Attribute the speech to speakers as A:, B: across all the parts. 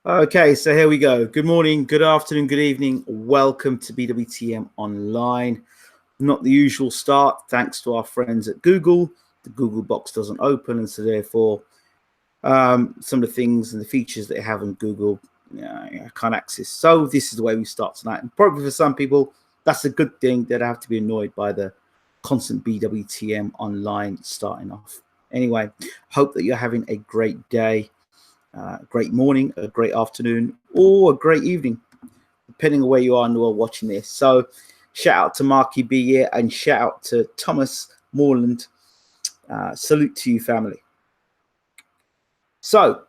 A: Okay, so here we go. Good morning, good afternoon, good evening. Welcome to BWTM Online. Not the usual start, thanks to our friends at Google. The Google box doesn't open, and so therefore some of the things and the features that they have on Google I can't access. So this is the way we start tonight. And probably for some people, that's a good thing. They'd have to be annoyed by the constant BWTM Online starting off. Anyway, hope that you're having a great day. Great morning, a great afternoon, or a great evening, depending on where you are in the world watching this. So shout out to Marky B here and shout out to Thomas Morland. Salute to you, family. So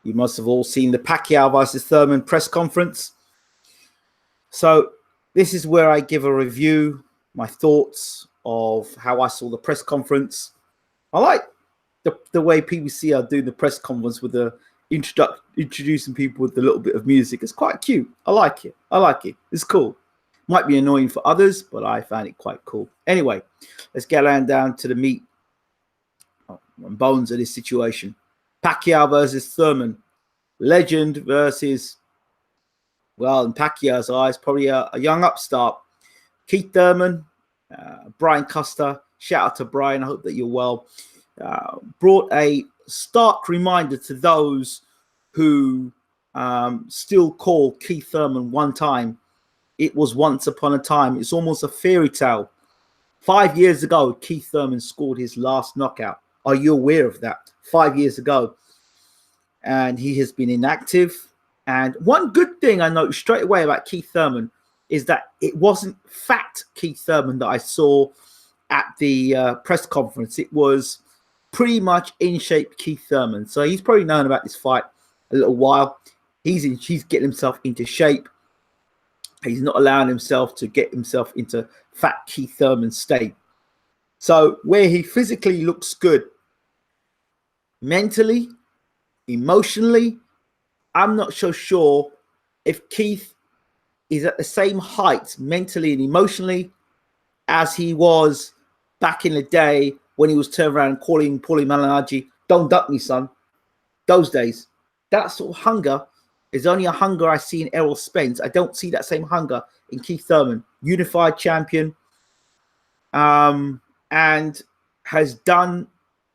A: you must have all seen the Pacquiao versus Thurman press conference. So this is where I give a review, my thoughts of how I saw the press conference. I like the way PBC are doing the press conference with the introducing people with a little bit of music. It's quite cute. I like it. It's cool. Might be annoying for others, but I found it quite cool. Anyway, let's get down to the meat and bones of this situation. Pacquiao versus Thurman. Legend versus, well, in Pacquiao's eyes, probably a young upstart. Keith Thurman, Brian Custer. Shout out to Brian. I hope that you're well. Brought a stark reminder to those who still call Keith Thurman one time. It was once upon a time. It's almost a fairy tale. 5 years ago, Keith Thurman scored his last knockout. Are you aware of that? 5 years ago. And he has been inactive. And one good thing I noticed straight away about Keith Thurman is that it wasn't fat Keith Thurman that I saw at the press conference. It was pretty much in shape Keith Thurman. So he's probably known about this fight a little while. He's getting himself into shape. He's not allowing himself to get himself into fat Keith Thurman state. So where he physically looks good, mentally, emotionally, I'm not so sure if Keith is at the same height mentally and emotionally as he was back in the day when he was turned around and calling Paulie Malignaggi, "Don't duck me, son." Those days, that sort of hunger is only a hunger I see in Errol Spence. I don't see that same hunger in Keith Thurman, unified champion, and has done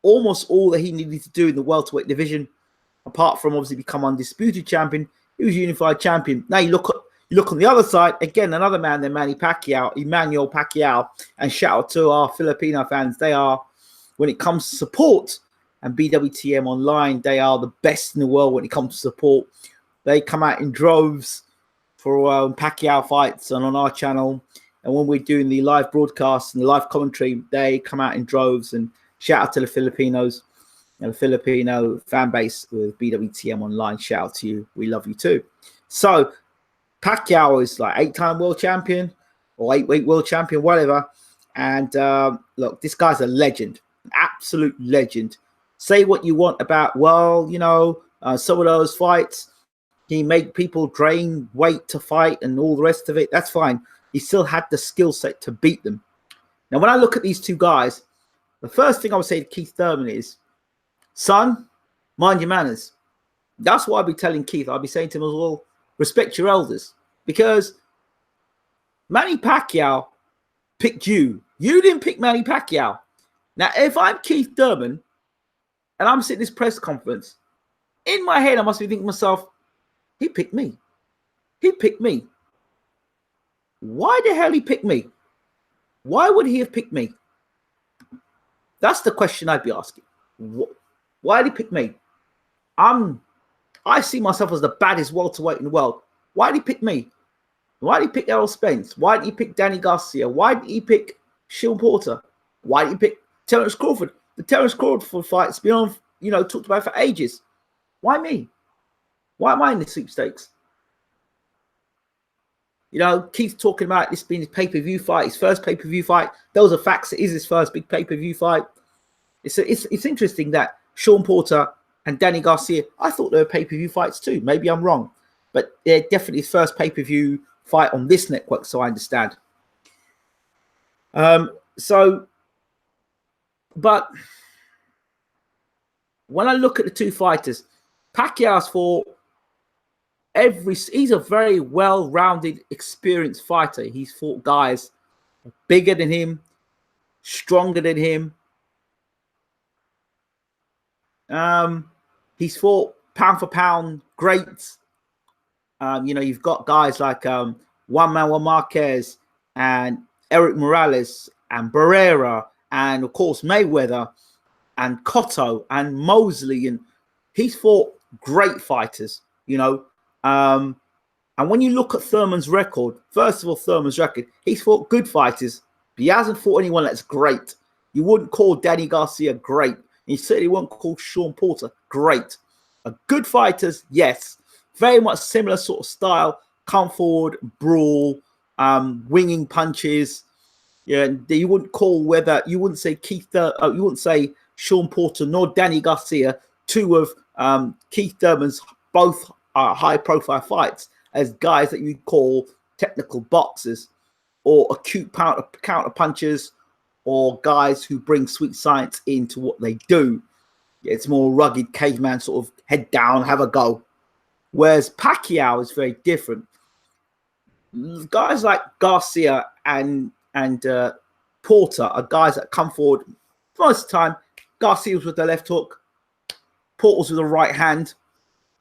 A: almost all that he needed to do in the welterweight division, apart from obviously become undisputed champion. He was unified champion. Now you look on the other side, again, another man than Emmanuel Pacquiao, and shout out to our Filipino fans. They are, when it comes to support and BWTM Online, they are the best in the world when it comes to support. They come out in droves for Pacquiao fights and on our channel. And when we're doing the live broadcasts and the live commentary, they come out in droves. And shout out to the Filipinos and the Filipino fan base with BWTM Online. Shout out to you. We love you too. So Pacquiao is like 8-time world champion or 8-weight world champion, whatever. And look, this guy's a legend, an absolute legend. Say what you want about, well, some of those fights, he made people drain weight to fight and all the rest of it. That's fine. He still had the skill set to beat them. Now, when I look at these two guys, the first thing I would say to Keith Thurman is, son, mind your manners. That's what I'll be telling Keith. I'll be saying to him as well, respect your elders, because Manny Pacquiao picked you. You didn't pick Manny Pacquiao. Now, if I'm Keith Thurman and I'm sitting in this press conference, in my head, I must be thinking to myself, he picked me. He picked me. Why the hell he picked me? Why would he have picked me? That's the question I'd be asking. Why did he pick me? I see myself as the baddest welterweight in the world. Why did he pick me? Why did he pick Errol Spence? Why did he pick Danny Garcia? Why did he pick Sean Porter? Why did he pick Terence Crawford? The Terence Crawford fight's been on, talked about for ages. Why me? Why am I in the sweepstakes? Keith talking about this being his pay-per-view fight, his first pay-per-view fight. Those are facts. It is his first big pay-per-view fight. It's interesting that Sean Porter and Danny Garcia, I thought they were pay-per-view fights too. Maybe I'm wrong. But they're definitely his first pay-per-view fight on this network, so I understand. But when I look at the two fighters, Pacquiao's fought He's a very well-rounded, experienced fighter. He's fought guys bigger than him, stronger than him. He's fought pound for pound greats. You know, you've got guys like Juan Manuel Marquez and Eric Morales and Barrera and of course Mayweather and Cotto and Mosley, and he's fought great fighters, you know. And when you look at Thurman's record, first of all, Thurman's record, he's fought good fighters, but he hasn't fought anyone that's great. You wouldn't call Danny Garcia great. You certainly won't call Sean Porter great. Good fighters, yes. Very much similar sort of style. Come forward, brawl, winging punches. Yeah, you wouldn't call whether you wouldn't say you wouldn't say Sean Porter nor Danny Garcia, two of Keith Thurman's both high-profile fights, as guys that you'd call technical boxers or acute counter punchers or guys who bring sweet science into what they do. It's more rugged caveman sort of head down, have a go. Whereas Pacquiao is very different. Guys like Garcia and Porter are guys that come forward. Most of the time, Garcia was with the left hook, Porter was with the right hand.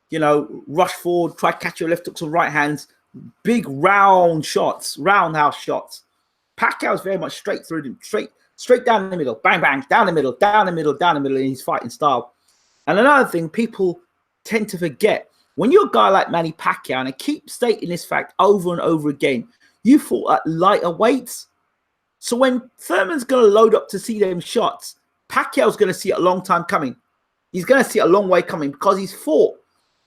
A: You know, rush forward, try to catch your left hooks with right hands. Big round shots, roundhouse shots. Pacquiao is very much straight through them, straight down the middle, bang, bang, down the middle, down the middle, down the middle in his fighting style. And another thing people tend to forget, when you're a guy like Manny Pacquiao, and I keep stating this fact over and over again, you fought at lighter weights. So when Thurman's going to load up to see them shots, Pacquiao's going to see it a long time coming. He's going to see it a long way coming because he's fought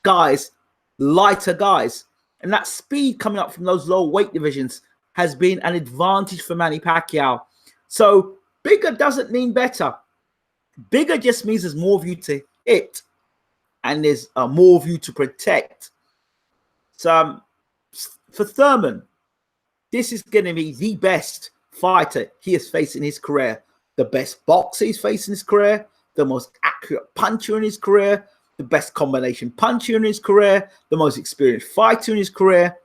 A: guys, lighter guys. And that speed coming up from those low weight divisions has been an advantage for Manny Pacquiao. So bigger doesn't mean better. Bigger just means there's more of you to hit and there's more of you to protect. So for Thurman, this is going to be the best fighter he has faced in his career. The best boxer he's faced in his career. The most accurate puncher in his career. The best combination puncher in his career. The most experienced fighter in his career.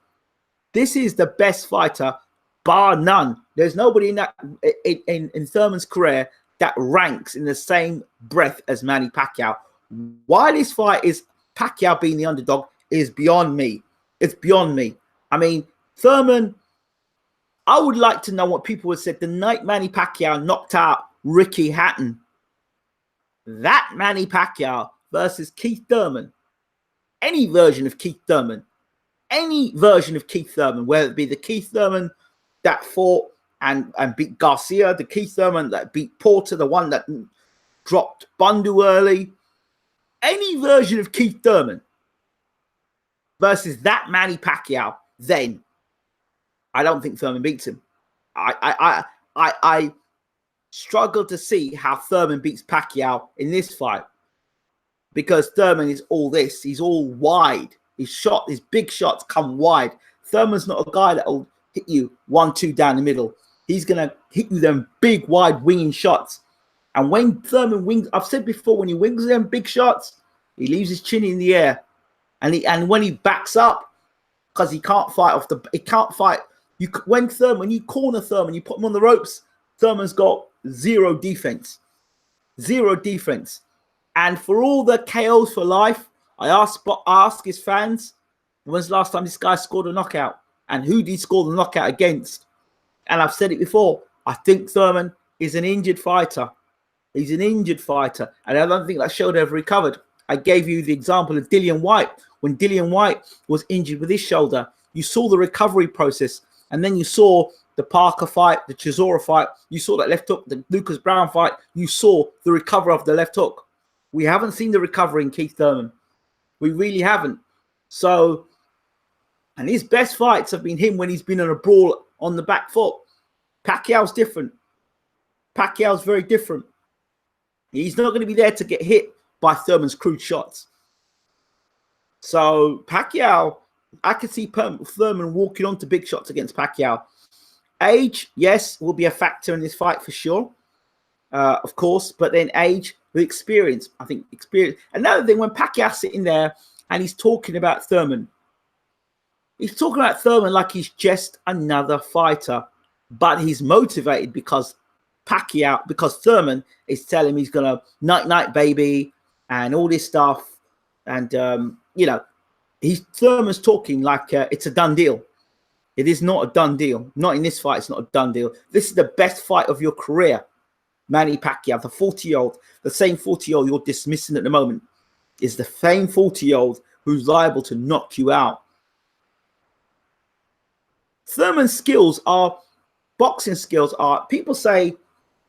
A: This is the best fighter, bar none. There's nobody in that in Thurman's career that ranks in the same breath as Manny Pacquiao. Why this fight is Pacquiao being the underdog is beyond me. It's beyond me. I mean, Thurman, I would like to know what people would say the night Manny Pacquiao knocked out Ricky Hatton. That Manny Pacquiao versus Keith Thurman, any version of Keith Thurman, whether it be the Keith Thurman that fought and beat Garcia, the Keith Thurman that beat Porter, the one that dropped Bundu early, any version of Keith Thurman versus that Manny Pacquiao, then I don't think Thurman beats him. I struggle to see how Thurman beats Pacquiao in this fight because Thurman is all this. He's all wide. His big shots come wide. Thurman's not a guy that will hit you 1-2 down the middle. He's going to hit you them big, wide winging shots. And when Thurman wings, I've said before, when he wings them big shots, he leaves his chin in the air. And when he backs up, because he can't fight off the, he can't fight. When you corner Thurman, you put him on the ropes, Thurman's got zero defense. Zero defense. And for all the KOs for life, I ask his fans, when's the last time this guy scored a knockout? And who did he score the knockout against? And I've said it before, I think Thurman is an injured fighter. He's an injured fighter. And I don't think that shoulder ever recovered. I gave you the example of Dillian White. When Dillian White was injured with his shoulder, you saw the recovery process. And then you saw the Parker fight, the Chisora fight. You saw that left hook, the Lucas Brown fight. You saw the recovery of the left hook. We haven't seen the recovery in Keith Thurman. We really haven't. So, and his best fights have been him when he's been in a brawl on the back foot. Pacquiao's different. Pacquiao's very different. He's not going to be there to get hit by Thurman's crude shots. So, Pacquiao, I could see Thurman walking on to big shots against Pacquiao. Age, yes, will be a factor in this fight for sure. Of course, but then age with experience. I think experience. Another thing, when Pacquiao's sitting there and he's talking about Thurman, He's talking about Thurman like he's just another fighter, but he's motivated because Thurman is telling him he's gonna night night baby and all this stuff, and you know, Thurman's talking like it's a done deal. It is not a done deal. Not in this fight. It's not a done deal. This is the best fight of your career, Manny Pacquiao, the 40-year-old, the same 40-year-old you're dismissing at the moment, is the same 40-year-old who's liable to knock you out. Thurman's skills are, boxing skills are, people say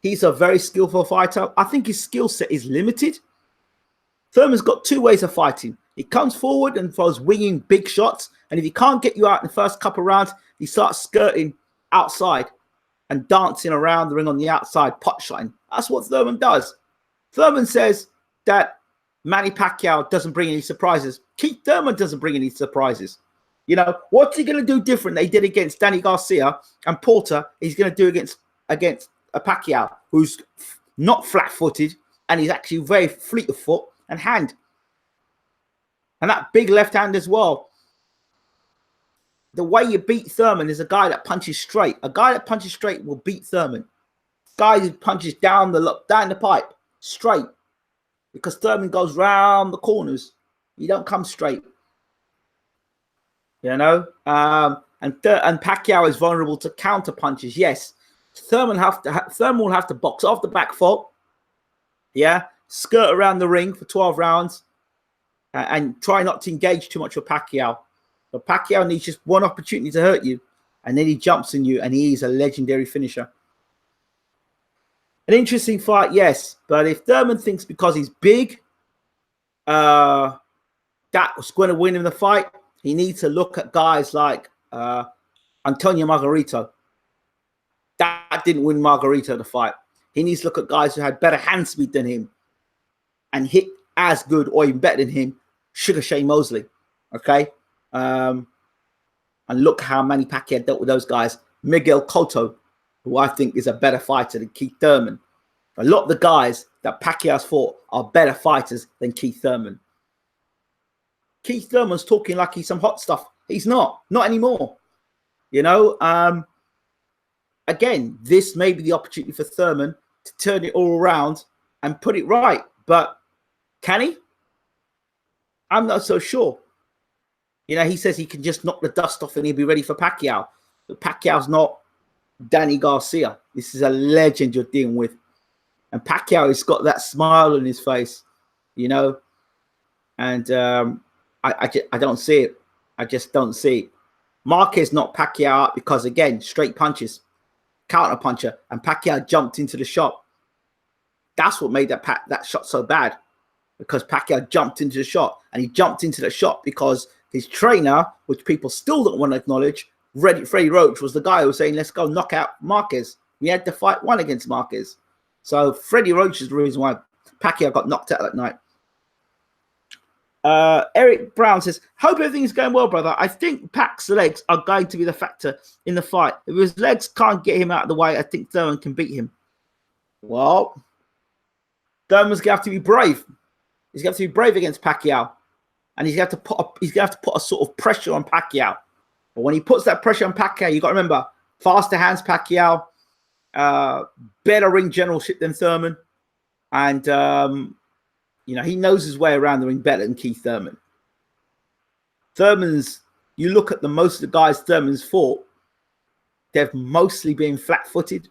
A: he's a very skillful fighter. I think his skill set is limited. Thurman's got two ways of fighting. He comes forward and throws winging big shots. And if he can't get you out in the first couple of rounds, he starts skirting outside and dancing around the ring on the outside, pot shotting. That's what Thurman does. Thurman says that Manny Pacquiao doesn't bring any surprises. Keith Thurman doesn't bring any surprises. You know, what's he going to do different they did against Danny Garcia and Porter? He's going to do against a Pacquiao who's not flat-footed and he's actually very fleet of foot and hand. And that big left hand as well. The way you beat Thurman is a guy that punches straight. A guy that punches straight will beat Thurman. Guy who punches down the pipe straight, because Thurman goes round the corners. You don't come straight. You know, and Pacquiao is vulnerable to counter punches. Yes, Thurman will have to box off the back foot. Yeah, skirt around the ring for 12 rounds, and try not to engage too much with Pacquiao. But Pacquiao needs just one opportunity to hurt you, and then he jumps on you, and he is a legendary finisher. An interesting fight, yes, but if Thurman thinks because he's big, that was going to win him the fight, he needs to look at guys like Antonio Margarito. That didn't win Margarito the fight. He needs to look at guys who had better hand speed than him and hit as good or even better than him, Sugar Shane Mosley. Okay? And look how Manny Pacquiao dealt with those guys. Miguel Cotto, who I think is a better fighter than Keith Thurman. A lot of the guys that Pacquiao's fought are better fighters than Keith Thurman. Keith Thurman's talking like he's some hot stuff. He's not anymore. You know, again, this may be the opportunity for Thurman to turn it all around and put it right. But can he? I'm not so sure. You know, he says he can just knock the dust off and he'll be ready for Pacquiao. But Pacquiao's not Danny Garcia. This is a legend you're dealing with. And Pacquiao has got that smile on his face, you know. And I don't see it. I just don't see it. Marquez knocked Pacquiao out because, again, straight punches, counter puncher, and Pacquiao jumped into the shot. That's what made that shot so bad, because Pacquiao jumped into the shot, and he jumped into the shot because his trainer, which people still don't want to acknowledge, Freddie Roach, was the guy who was saying, let's go knock out Marquez. We had to fight one against Marquez. So Freddie Roach is the reason why Pacquiao got knocked out that night. Eric Brown says, hope everything's going well, brother. I think Pac's legs are going to be the factor in the fight. If his legs can't get him out of the way, I think Thurman can beat him. Well, Thurman's going to have to be brave. He's going to have to be brave against Pacquiao. And he's going to have to put a sort of pressure on Pacquiao. But when he puts that pressure on Pacquiao, you got to remember, faster hands Pacquiao, better ring generalship than Thurman. And, you know, he knows his way around the ring better than Keith Thurman. You look at most of the guys Thurman's fought, they've mostly been flat-footed.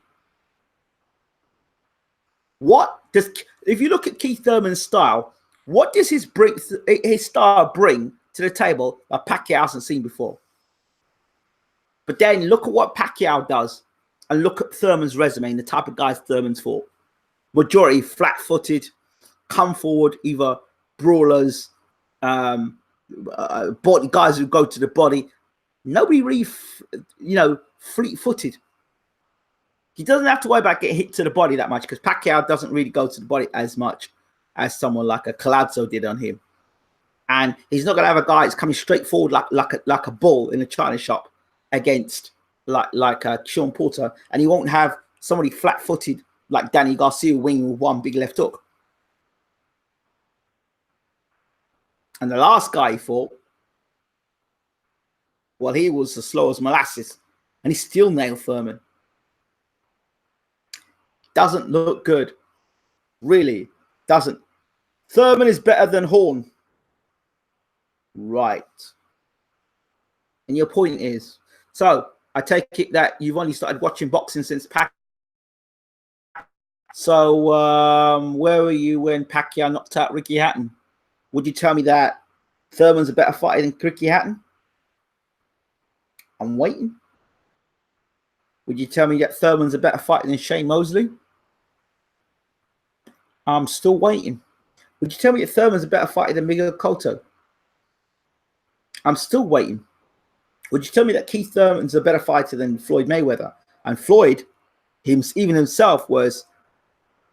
A: If you look at Keith Thurman's style, what does his style bring to the table that Pacquiao hasn't seen before? But then look at what Pacquiao does and look at Thurman's resume and the type of guys Thurman's fought. Majority flat-footed, come forward, either brawlers, guys who go to the body. Nobody really, fleet-footed. He doesn't have to worry about getting hit to the body that much because Pacquiao doesn't really go to the body as much as someone like a Collazo did on him. And he's not going to have a guy that's coming straight forward like a bull in a china shop against like Sean Porter. And he won't have somebody flat-footed like Danny Garcia winging with one big left hook. And the last guy he fought, Well, he was as slow as molasses, and he still nailed Thurman. Doesn't look good. Really doesn't. Thurman is better than Horn. Right. And your point is, so I take it that you've only started watching boxing since Pacquiao. So where were you when Pacquiao knocked out Ricky Hatton? Would you tell me that Thurman's a better fighter than Ricky Hatton? I'm waiting. Would you tell me that Thurman's a better fighter than Shane Mosley? I'm still waiting. Would you tell me that Thurman's a better fighter than Miguel Cotto? I'm still waiting. Would you tell me that Keith Thurman's a better fighter than Floyd Mayweather? And Floyd, even himself, was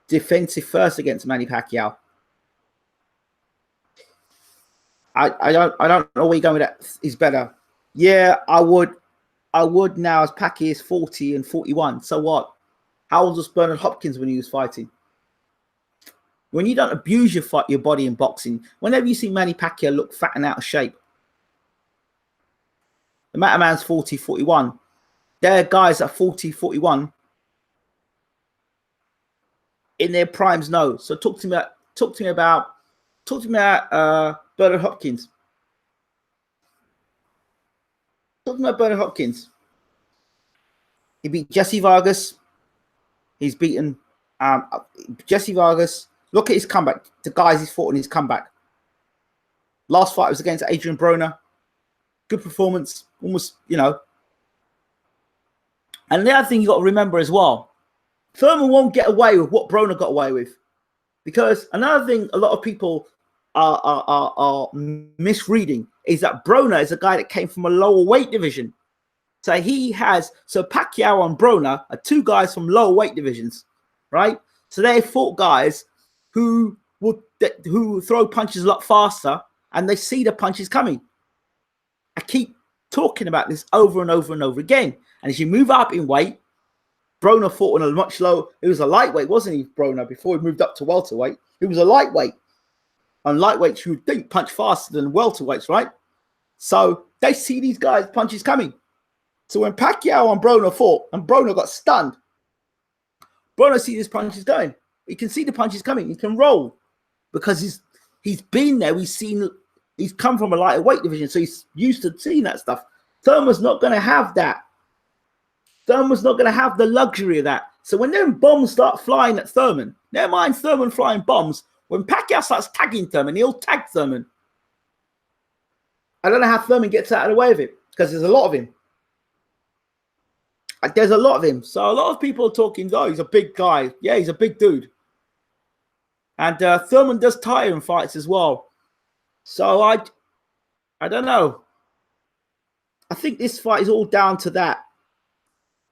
A: defensive first against Manny Pacquiao. I don't know where you're going with that. He's better. Yeah, I would now, as Pacquiao is 40 and 41. So what? How old was Bernard Hopkins when he was fighting? When you don't abuse your body in boxing, whenever you see Manny Pacquiao look fat and out of shape, the matter man's 40, 41. There are guys at 40, 41 in their primes. No. So talk to me about Bernard Hopkins. Talking about Bernard Hopkins. He beat Jesse Vargas. He's beaten Jesse Vargas. Look at his comeback. The guys he's fought in his comeback. Last fight was against Adrian Broner. Good performance. Almost, you know. And the other thing you got to remember as well, Thurman won't get away with what Broner got away with. Because another thing a lot of people are misreading is that Broner is a guy that came from a lower weight division. So Pacquiao and Broner are two guys from lower weight divisions, right? So they fought guys who throw punches a lot faster, and they see the punches coming. I keep talking about this over and over and over again. And as you move up in weight, Broner fought on a much lower. It was a lightweight, wasn't he, Broner? Before he moved up to welterweight, he was a lightweight. And lightweights, you would think, punch faster than welterweights, right? So they see these guys' punches coming. So when Pacquiao and Broner fought, and Broner got stunned, Broner sees his punches going. He can see the punches coming. He can roll because he's been there. He's come from a lighter weight division, so he's used to seeing that stuff. Thurman's not going to have that. Thurman's not going to have the luxury of that. So when them bombs start flying at Thurman, never mind Thurman flying bombs, when Pacquiao starts tagging Thurman, he'll tag Thurman. I don't know how Thurman gets out of the way of it because there's a lot of him. There's a lot of him. So a lot of people are talking, oh, he's a big guy. Yeah, he's a big dude. And Thurman does tire in fights as well. So I don't know. I think this fight is all down to that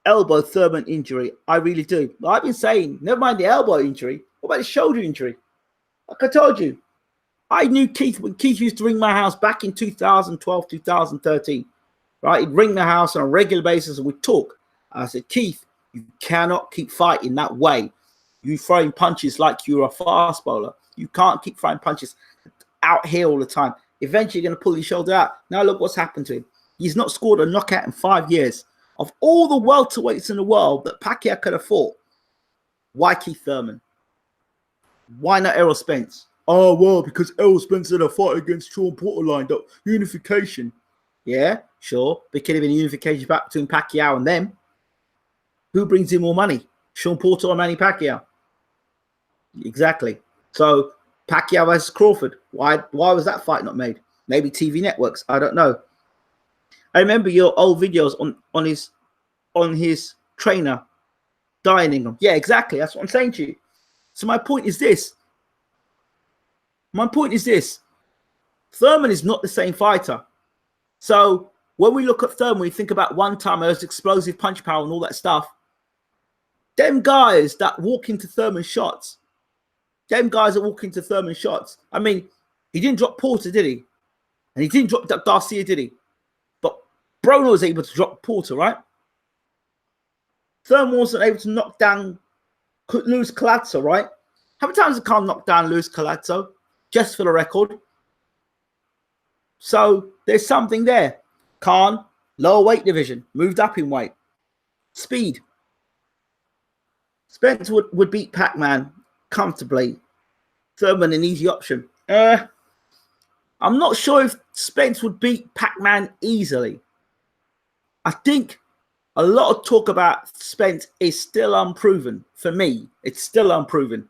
A: elbow Thurman injury. I really do. I've been saying, never mind the elbow injury. What about the shoulder injury? Like I told you, I knew Keith when Keith used to ring my house back in 2012, 2013. Right? He'd ring the house on a regular basis and we'd talk. I said, Keith, you cannot keep fighting that way. You throwing punches like you're a fast bowler. You can't keep throwing punches out here all the time. Eventually, you're going to pull your shoulder out. Now look what's happened to him. He's not scored a knockout in 5 years. Of all the welterweights in the world that Pacquiao could have fought, why Keith Thurman? Why not Errol Spence? Oh, well, because Errol Spence had a fight against Sean Porter lined up. Unification. Yeah, sure. There could have been a unification back between Pacquiao and them. Who brings in more money? Sean Porter or Manny Pacquiao? Exactly. So Pacquiao versus Crawford. Why was that fight not made? Maybe TV networks. I don't know. I remember your old videos on his trainer dining him. Yeah, exactly. That's what I'm saying to you. So my point is this. Thurman is not the same fighter. So when we look at Thurman, we think about one-timers, explosive punch power and all that stuff. Them guys that walk into Thurman shots. I mean, he didn't drop Porter, did he? And he didn't drop Garcia, did he? But Broner was able to drop Porter, right? Thurman wasn't able to knock down Luis Collazo, right? How many times did Khan knock down Luis Collazo? Just for the record. So there's something there. Khan Lower weight division, moved up in weight. Speed. Spence would beat Pac-Man comfortably. Thurman an easy option. I'm not sure if Spence would beat Pac-Man easily. I think a lot of talk about Spence is still unproven. For me, it's still unproven.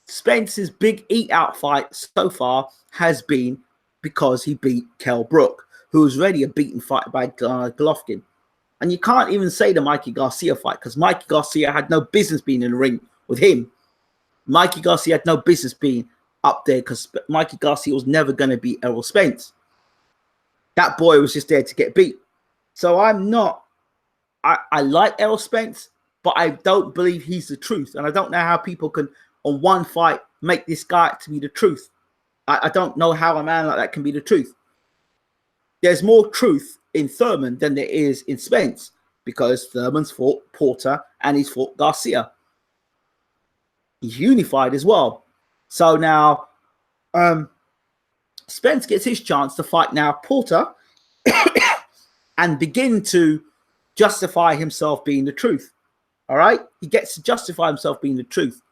A: Spence's big eat-out fight so far has been because he beat Kell Brook, who was already a beaten fight by Golovkin. And you can't even say the Mikey Garcia fight, because Mikey Garcia had no business being in the ring with him. Mikey Garcia had no business being up there, because Mikey Garcia was never going to beat Errol Spence. That boy was just there to get beat. So I'm not... I like Errol Spence, but I don't believe he's the truth. And I don't know how people can, on one fight, make this guy to be the truth. I don't know how a man like that can be the truth. There's more truth in Thurman than there is in Spence, because Thurman's fought Porter and he's fought Garcia. He's unified as well. So now Spence gets his chance to fight now Porter and begin to justify himself being the truth. All right? He gets to justify himself being the truth.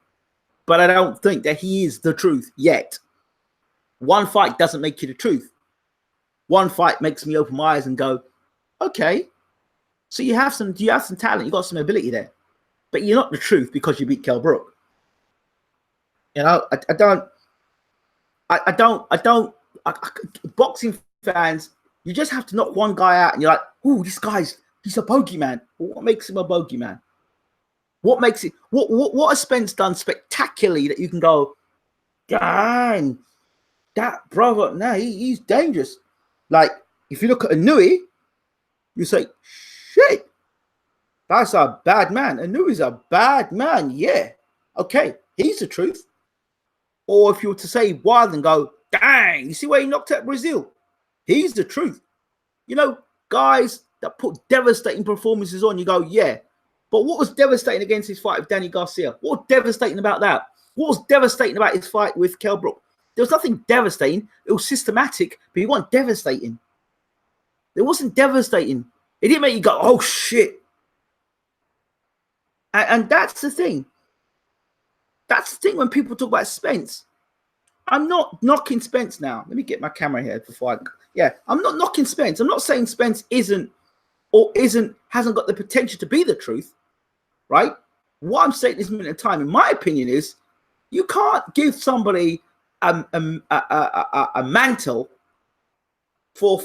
A: But I don't think that he is the truth yet. One fight doesn't make you the truth. One fight makes me open my eyes and go, okay, so you have some talent, you got some ability there, but you're not the truth because you beat Kell Brook. You know, boxing fans, you just have to knock one guy out and you're like, oh, he's a bogeyman. Well, what makes him a bogeyman? What makes it, what has Spence done spectacularly that you can go, dang, that brother, no, he's dangerous. Like, if you look at Inui, you say, shit, that's a bad man. Inui's a bad man, yeah. Okay, he's the truth. Or if you were to say Wild and go, dang, you see where he knocked out Brazil? He's the truth. You know, guys that put devastating performances on, you go, yeah. But what was devastating against his fight with Danny Garcia? What was devastating about that? What was devastating about his fight with Kell Brook? There was nothing devastating. It was systematic, but it wasn't devastating. It wasn't devastating. It didn't make you go, oh, shit. And that's the thing. That's the thing when people talk about Spence. I'm not knocking Spence now. Let me get my camera here before I... Yeah, I'm not knocking Spence. I'm not saying Spence hasn't got the potential to be the truth, right? What I'm saying at this minute in time, in my opinion, is you can't give somebody a mantle for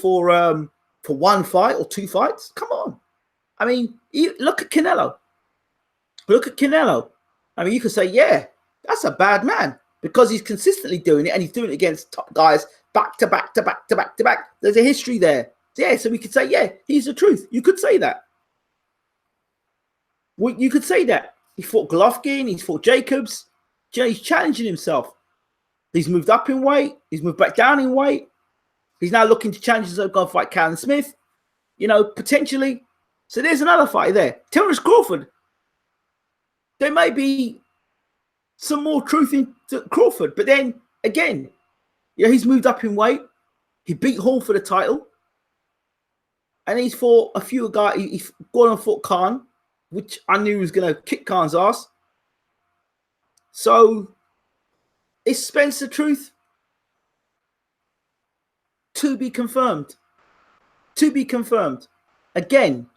A: one fight or two fights. Come on. I mean, look at Canelo. Look at Canelo. I mean, you could say, yeah, that's a bad man because he's consistently doing it and he's doing it against top guys back to back to back to back to back. There's a history there. Yeah, so we could say, yeah, he's the truth. You could say that. Well, you could say that. He fought Golovkin. He's fought Jacobs. You know, he's challenging himself. He's moved up in weight. He's moved back down in weight. He's now looking to challenge himself, go and fight Callum Smith, you know, potentially. So there's another fight there. Terence Crawford. There may be some more truth in Crawford. But then, again, yeah, he's moved up in weight. He beat Hall for the title. And he's fought a few guys. He's gone and fought Khan, which I knew was going to kick Khan's ass. So... is Spence the truth? To be confirmed. To be confirmed. Again,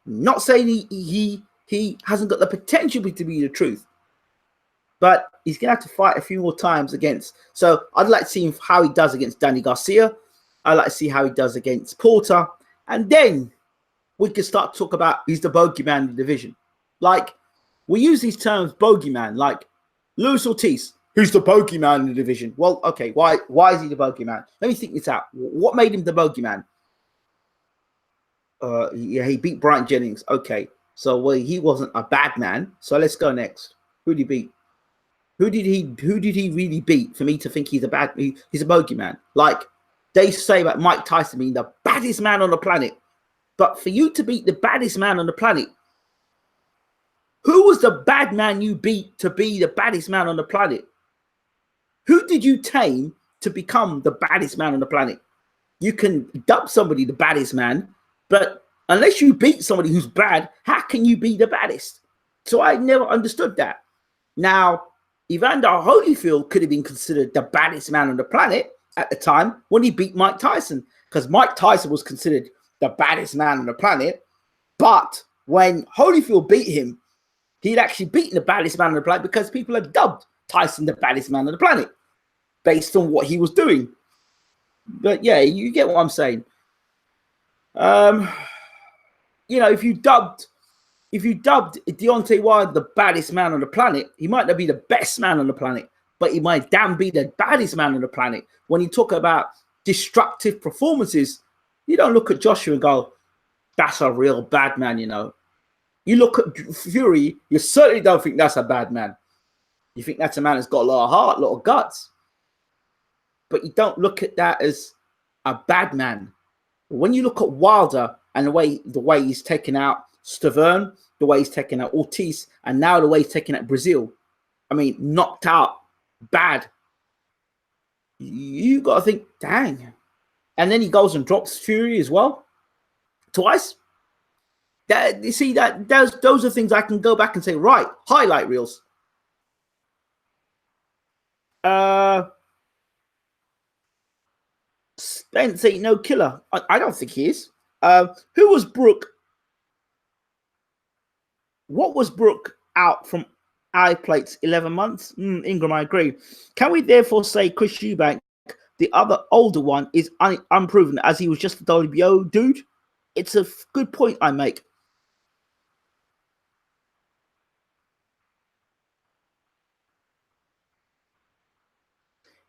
A: not saying he hasn't got the potential to be the truth, but he's going to have to fight a few more times against. So I'd like to see how he does against Danny Garcia. I'd like to see how he does against Porter. And then we can start to talk about he's the bogeyman of the division. Like, we use these terms bogeyman, like Luis Ortiz. Who's the bogeyman in the division? Well, okay, why is he the bogeyman? Let me think this out. What made him the bogeyman? Yeah, he beat Bryant Jennings. Okay, so well, he wasn't a bad man. So let's go next. Who did he beat? Who did he really beat for me to think he's a bogeyman? Like they say about Mike Tyson being the baddest man on the planet. But for you to beat the baddest man on the planet, who was the bad man you beat to be the baddest man on the planet? Who did you tame to become the baddest man on the planet? You can dub somebody the baddest man, But unless you beat somebody who's bad, how can you be the baddest? So I never understood that. Now, Evander Holyfield could have been considered the baddest man on the planet at the time when he beat Mike Tyson, because Mike Tyson was considered the baddest man on the planet. But when Holyfield beat him, he'd actually beaten the baddest man on the planet because people had dubbed Tyson the baddest man on the planet based on what he was doing. But yeah, you get what I'm saying. You know, if you dubbed Deontay Wilder the baddest man on the planet, he might not be the best man on the planet, but he might damn be the baddest man on the planet. When you talk about destructive performances, you don't look at Joshua and go, that's a real bad man, you know. You look at Fury, you certainly don't think that's a bad man. You think that's a man that's got a lot of heart, a lot of guts. But you don't look at that as a bad man. When you look at Wilder and the way he's taken out Thurman, the way he's taken out Ortiz, and now the way he's taken out Brazil, I mean, knocked out, bad. You got to think, dang. And then he goes and drops Fury as well, twice. That, you see, those are things I can go back and say, right, highlight reels. Spence ain't no killer. I don't think he is. Who was Brooke? What was Brooke out from eye plates? 11 months? Ingram, I agree. Can we therefore say Chris Eubank, the other older one, is unproven as he was just a WBO dude? It's a good point I make.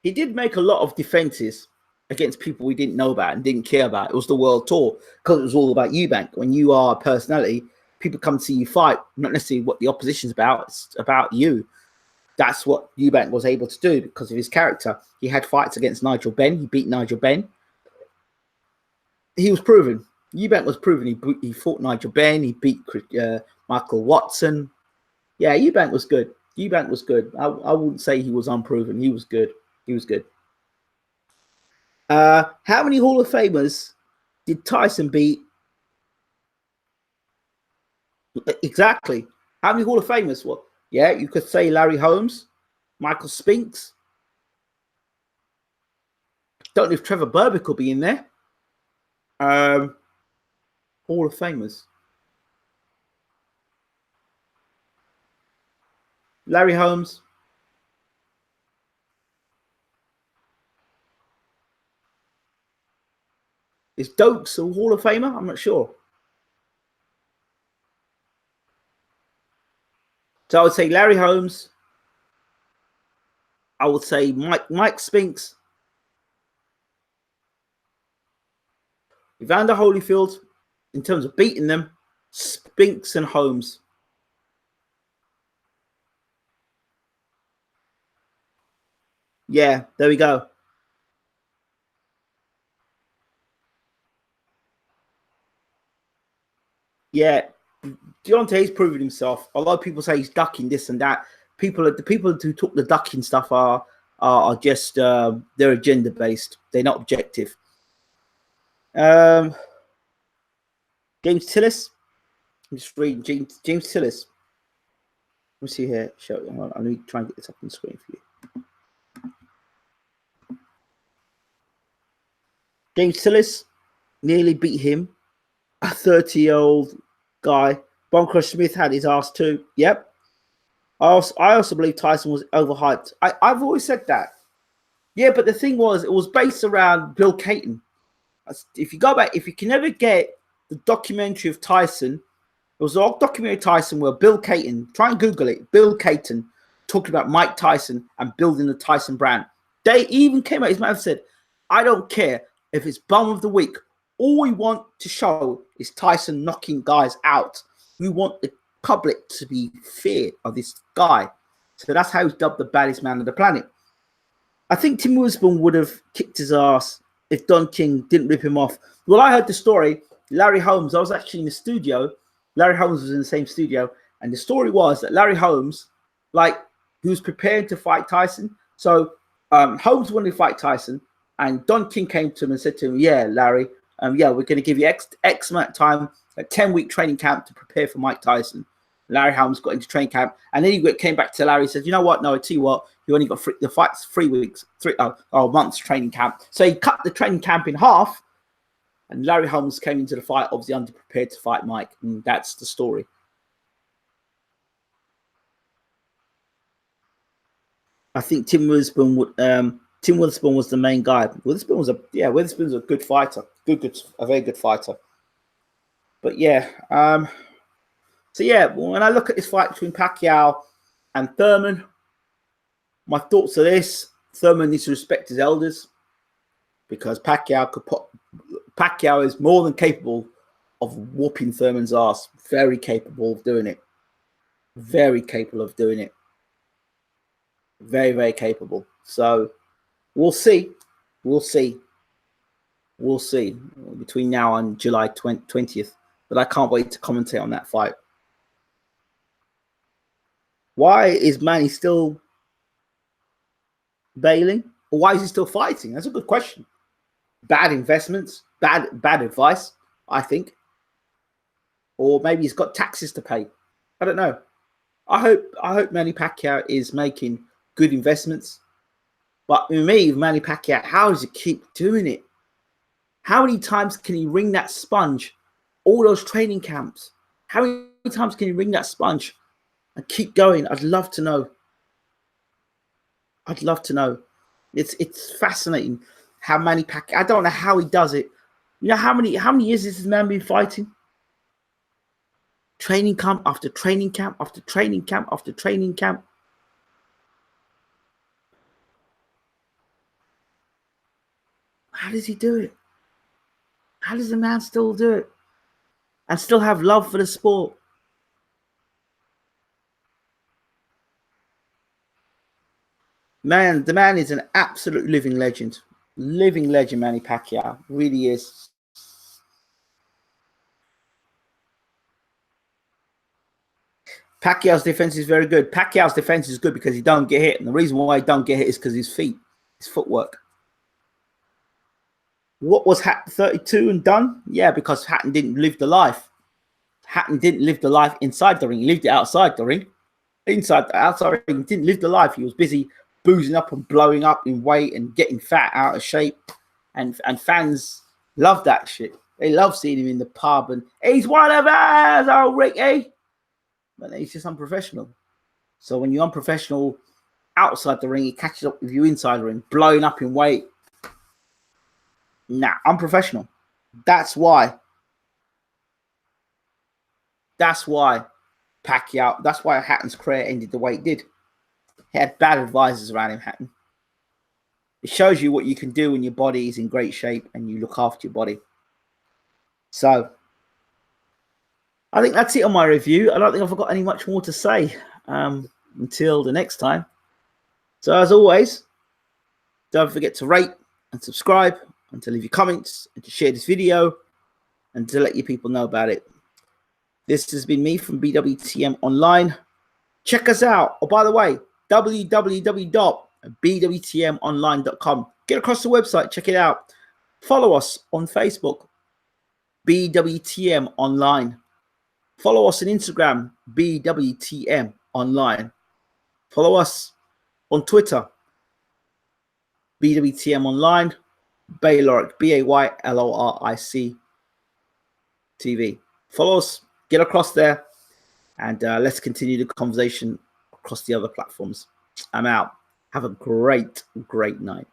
A: He did make a lot of defenses against people we didn't know about and didn't care about. It was the world tour because it was all about Eubank. When you are a personality, people come to see you fight, not necessarily what the opposition's about. It's about you. That's what Eubank was able to do because of his character. He had fights against Nigel Benn. He beat Nigel Benn. He was proven. Eubank was proven. He fought Nigel Benn. He beat Michael Watson. Yeah, Eubank was good. Eubank was good. I wouldn't say he was unproven. He was good. He was good. How many Hall of Famers did Tyson beat? Exactly. How many Hall of Famers? Well, yeah, you could say Larry Holmes, Michael Spinks. Don't know if Trevor Berbick will be in there. Hall of Famers. Larry Holmes. Is Dokes a Hall of Famer? I'm not sure. So I would say Larry Holmes. I would say Mike Spinks. Evander Holyfield, in terms of beating them, Spinks and Holmes. Yeah, there we go. Yeah, Deontay's proven himself. A lot of people say he's ducking this and that. The people who talk the ducking stuff are just they're agenda based. They're not objective. James Tillis. I'm just reading James Tillis. Let me see here. I need to try and get this up on the screen for you. James Tillis nearly beat him. A 30-year-old guy. Bonkrush Smith had his ass too. Yep. I also believe Tyson was overhyped. I've always said that. Yeah, but the thing was, it was based around Bill Caton. If you go back, if you can ever get the documentary of Tyson, it was a documentary of Tyson where Bill Caton, try and Google it, Bill Caton talking about Mike Tyson and building the Tyson brand. They even came out, his mouth said, I don't care if it's bum of the week. All we want to show is Tyson knocking guys out. We want the public to be feared of this guy. So that's how he's dubbed the baddest man on the planet. I think Tim Witherspoon would have kicked his ass if Don King didn't rip him off. Well, I heard the story. Larry Holmes, I was actually in the studio. Larry Holmes was in the same studio. And the story was that Larry Holmes, he was preparing to fight Tyson. So Holmes wanted to fight Tyson. And Don King came to him and said to him, yeah, Larry, Yeah, we're going to give you X amount of time, a 10-week training camp to prepare for Mike Tyson. Larry Helms got into training camp, and then he came back to Larry and said, you know what? No, I tell you what, you only got the fight's 3 weeks, months training camp. So he cut the training camp in half, and Larry Helms came into the fight obviously underprepared to fight Mike, and that's the story. I think Tim Witherspoon was the main guy. Witherspoon was a good fighter, a very good fighter. But yeah, so yeah, when I look at this fight between Pacquiao and Thurman, my thoughts are this: Thurman needs to respect his elders, because Pacquiao is more than capable of whooping Thurman's ass. Very capable of doing it. Very capable of doing it. Very, very capable. So we'll see. We'll see. We'll see between now and July 20th. But I can't wait to commentate on that fight. Why is Manny still bailing? Or why is he still fighting? That's a good question. Bad investments, bad advice, I think. Or maybe he's got taxes to pay. I don't know. I hope Manny Pacquiao is making good investments. But with me, Manny Pacquiao, how does he keep doing it? How many times can he ring that sponge? All those training camps. How many times can he ring that sponge and keep going? I'd love to know. I'd love to know. It's fascinating how Manny Pacquiao. I don't know how he does it. You know how many years has this man been fighting? Training camp after training camp after training camp after training camp. How does he do it? How does the man still do it and still have love for the sport? Man, the man is an absolute living legend. Living legend, Manny Pacquiao. Really is. Pacquiao's defense is very good. Pacquiao's defense is good because he don't get hit. And the reason why he don't get hit is because his feet, his footwork. What was Hatton 32 and done? Yeah, because Hatton didn't live the life. Hatton didn't live the life inside the ring. He lived it outside the ring. Outside the ring, he didn't live the life. He was busy boozing up and blowing up in weight and getting fat, out of shape. And fans love that shit. They love seeing him in the pub and he's one of us, old Ricky. But he's just unprofessional. So when you're unprofessional outside the ring, he catches up with you inside the ring, blowing up in weight. Nah, unprofessional. That's why Pacquiao, that's why Hatton's career ended the way it did. He had bad advisors around him, Hatton. It shows you what you can do when your body is in great shape and you look after your body. So I think that's it on my review. I don't think I've got any much more to say until the next time. So as always, don't forget to rate and subscribe and to leave your comments and to share this video and to let your people know about it. This has been me from BWTM Online. Check us out. Oh, by the way, www.bwtmonline.com. Get across the website. Check it out. Follow us on Facebook, BWTM Online. Follow us on Instagram, BWTM Online. Follow us on Twitter, BWTM Online, Bayloric, Bayloric TV. Follow us, get across there, and let's continue the conversation across the other platforms. I'm out. Have a great, great night.